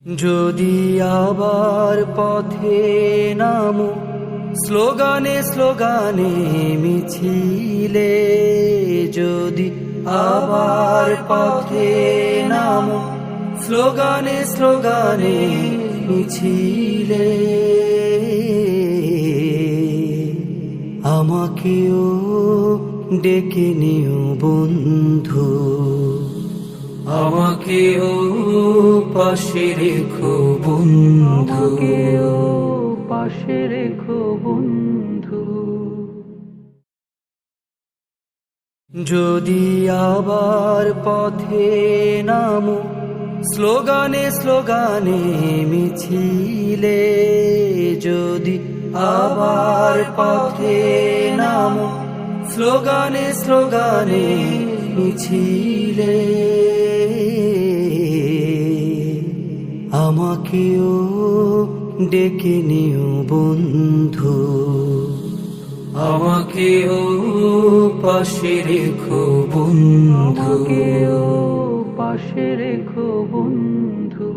যদি আবার পথে নামো স্লোগানে স্লোগানে মিছিলে, যদি আবার পথে নামো স্লোগানে স্লোগানে মিছিলে, আমাকেও ডেকে নিও বন্ধু, আমাকেও পাশে রেখো বন্ধু, পাশে রেখো বন্ধু। যদি আবার পথে নামো স্লোগানে স্লোগানে মিছিলে, যদি আবার পথে নামো স্লোগানে স্লোগানে মিছিলে, আমাকেও ডেকে নিও বন্ধু, আমাকেও পাশে রেখো বন্ধু, পাশে রেখো বন্ধু।